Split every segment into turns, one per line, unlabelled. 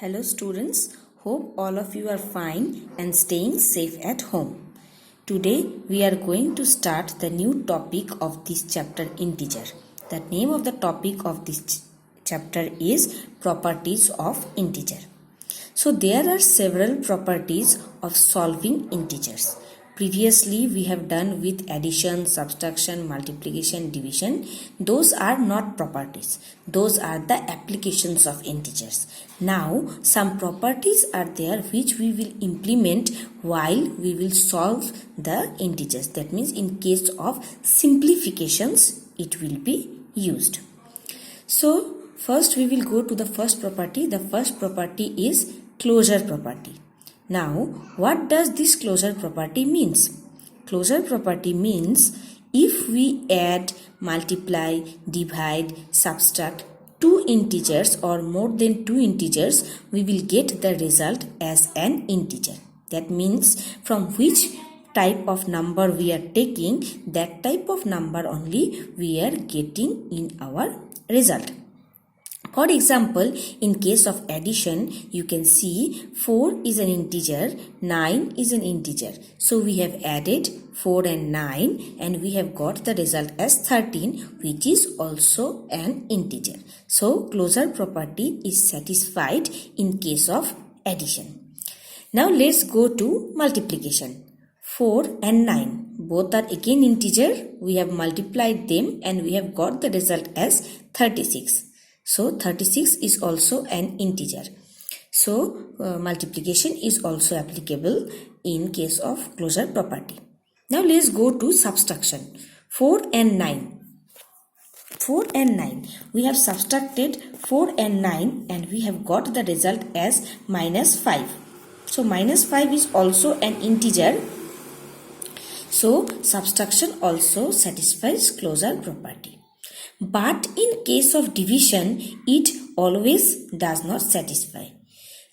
Hello students, hope all of you are fine and staying safe at home. Today we are going to start the new topic of this chapter, integer. The name of the topic of this chapter is properties of integer. So there are several properties of solving integers. Previously we have done with addition, subtraction, multiplication, division. Those are not properties. Those are the applications of integers. Now some properties are there which we will implement while we will solve the integers. That means in case of simplifications it will be used. So first we will go to the first property. The first property is closure property. Now, what does this closure property means? Closure property means if we add, multiply, divide, subtract two integers or more than two integers, we will get the result as an integer. That means from which type of number we are taking, that type of number only we are getting in our result. For example, in case of addition, you can see 4 is an integer, 9 is an integer. So we have added 4 and 9 and we have got the result as 13, which is also an integer. So closure property is satisfied in case of addition. Now let's go to multiplication. 4 and 9 both are again integer. We have multiplied them and we have got the result as 36. So 36 is also an integer. So multiplication is also applicable in case of closure property. Now let's go to subtraction. 4 and 9. 4 and 9. We have subtracted 4 and 9 and we have got the result as minus 5. So minus 5 is also an integer. So subtraction also satisfies closure property. But in case of division, it always does not satisfy.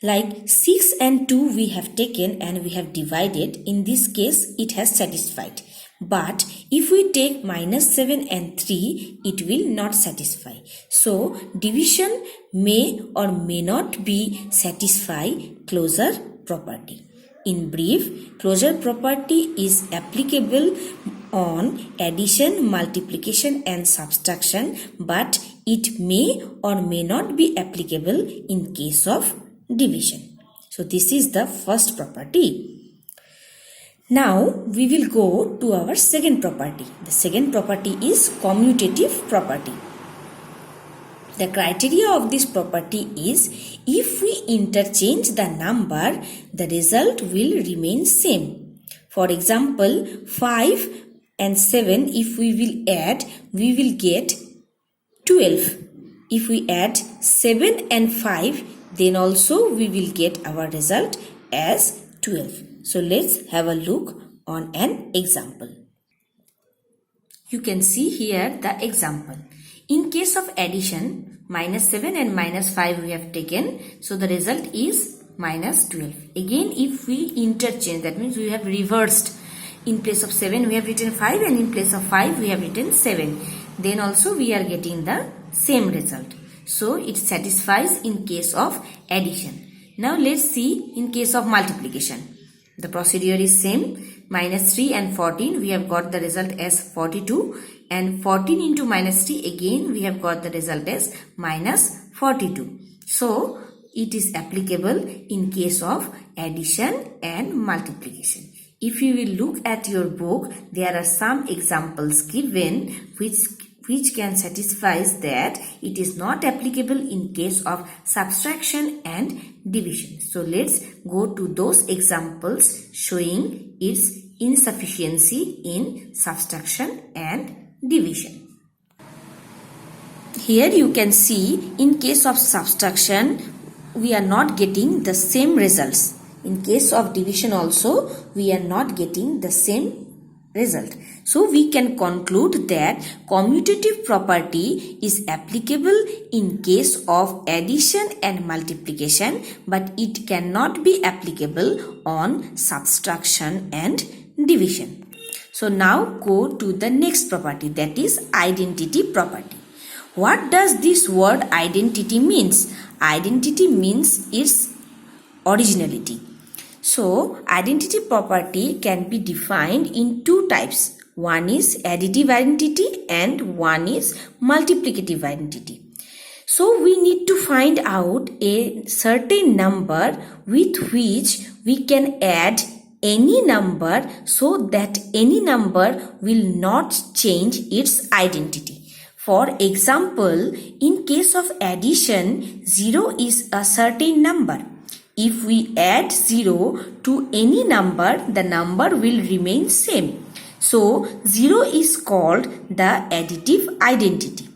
Like 6 and 2 we have taken and we have divided. In this case, it has satisfied. But if we take minus 7 and 3, it will not satisfy. So division may or may not be satisfy closure property. In brief, closure property is applicable on addition, multiplication and subtraction, but it may or may not be applicable in case of division. So this is the first property. Now we will go to our second property. The second property is commutative property. The criteria of this property is if we interchange the number, the result will remain same. For example, 5 and 7, if we will add, we will get 12. If we add 7 and 5, then also we will get our result as 12. So let's have a look on an example. You can see here the example. In case of addition, minus 7 and minus 5 we have taken. So the result is minus 12. Again, if we interchange, that means we have reversed. In place of 7 we have written 5 and in place of 5 we have written 7. Then also we are getting the same result. So it satisfies in case of addition. Now let's see in case of multiplication. The procedure is same. Minus 3 and 14 we have got the result as 42. And 14 into minus 3 again we have got the result as minus 42. So it is applicable in case of addition and multiplication. If you will look at your book, there are some examples given which can satisfy that it is not applicable in case of subtraction and division. So let's go to those examples showing its insufficiency in subtraction and division. Here you can see in case of subtraction, we are not getting the same results. In case of division also, we are not getting the same result. So we can conclude that commutative property is applicable in case of addition and multiplication, but it cannot be applicable on subtraction and division. So now go to the next property, that is identity property. What does this word identity means? Identity means its originality. So, identity property can be defined in two types. One is additive identity and one is multiplicative identity. So, we need to find out a certain number with which we can add any number so that any number will not change its identity. For example, in case of addition, 0 is a certain number. If we add 0 to any number, the number will remain same. So, 0 is called the additive identity.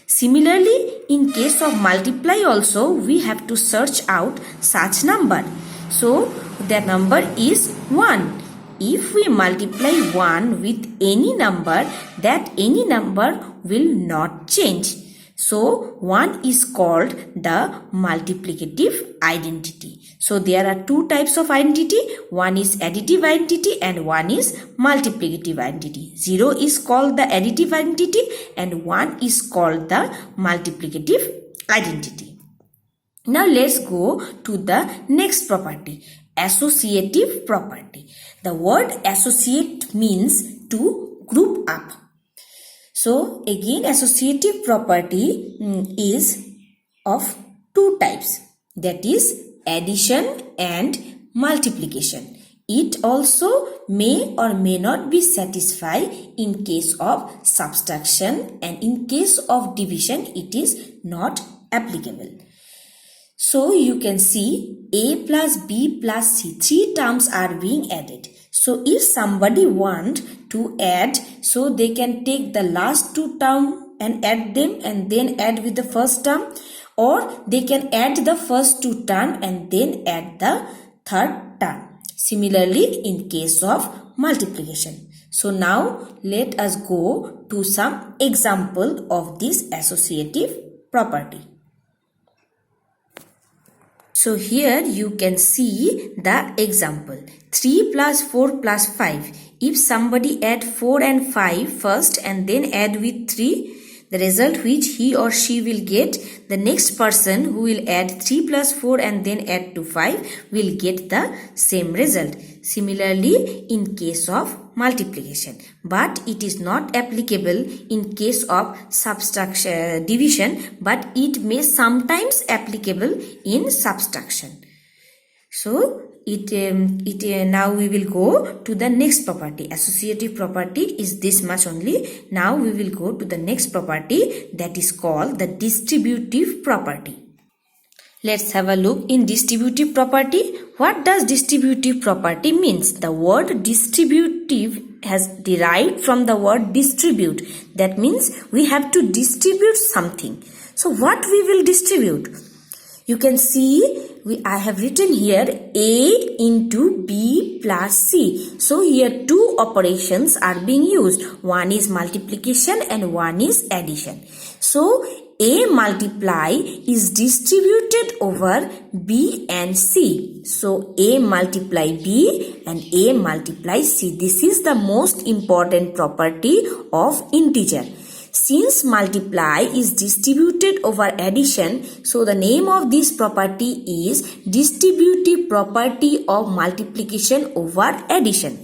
Similarly, in case of multiply also, we have to search out such number. So, the number is 1. If we multiply 1 with any number, that any number will not change. So, 1 is called the multiplicative identity. So, there are two types of identity. One is additive identity and one is multiplicative identity. 0 is called the additive identity and 1 is called the multiplicative identity. Now, let's go to the next property, associative property. The word associate means to group up. So, again, associative property is of two types, that is addition and multiplication. It also may or may not be satisfied in case of subtraction, and in case of division it is not applicable. So you can see A plus B plus C, three terms are being added. So if somebody want to add, so they can take the last two terms and add them and then add with the first term, or they can add the first two terms and then add the third term. Similarly, in case of multiplication. So now let us go to some example of this associative property. So here you can see the example. 3 plus 4 plus 5. If somebody add 4 and 5 first and then add with 3, the result which he or she will get, the next person who will add 3 plus 4 and then add to 5 will get the same result. Similarly, in case of multiplication, but it is not applicable in case of subtraction, division, but it may sometimes applicable in subtraction. So now we will go to the next property. Associative property is this much only. Now we will go to the next property, that is called the distributive property. Let's have a look in distributive property. What does distributive property means? The word distributive has derived from the word distribute. That means we have to distribute something. So what we will distribute? You can see I have written here A into B plus C. So here two operations are being used. One is multiplication and one is addition. So A multiply is distributed over B and C. So A multiply B and A multiply C. This is the most important property of integer. Since multiply is distributed over addition, so the name of this property is distributive property of multiplication over addition.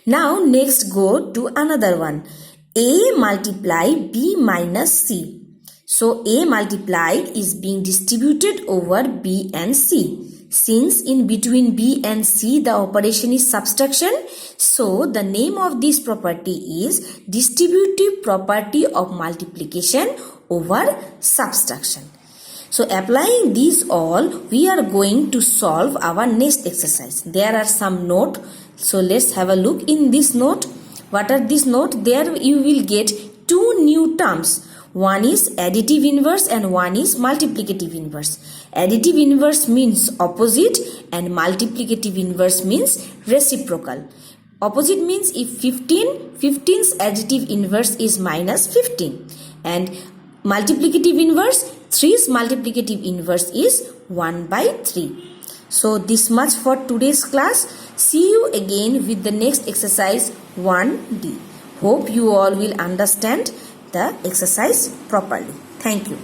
Now next go to another one. A multiply B minus C. So A multiply is being distributed over B and C. Since in between B and C the operation is subtraction, so the name of this property is distributive property of multiplication over subtraction. So applying these all, we are going to solve our next exercise. There are some notes. So let's have a look in this note. What are these notes? There you will get two new terms. One is additive inverse and one is multiplicative inverse. Additive inverse means opposite and multiplicative inverse means reciprocal. Opposite means if 15's additive inverse is minus 15. And multiplicative inverse, 3's multiplicative inverse is 1 by 3. So this much for today's class. See you again with the next exercise 1D. Hope you all will understand. the exercise properly. Thank you.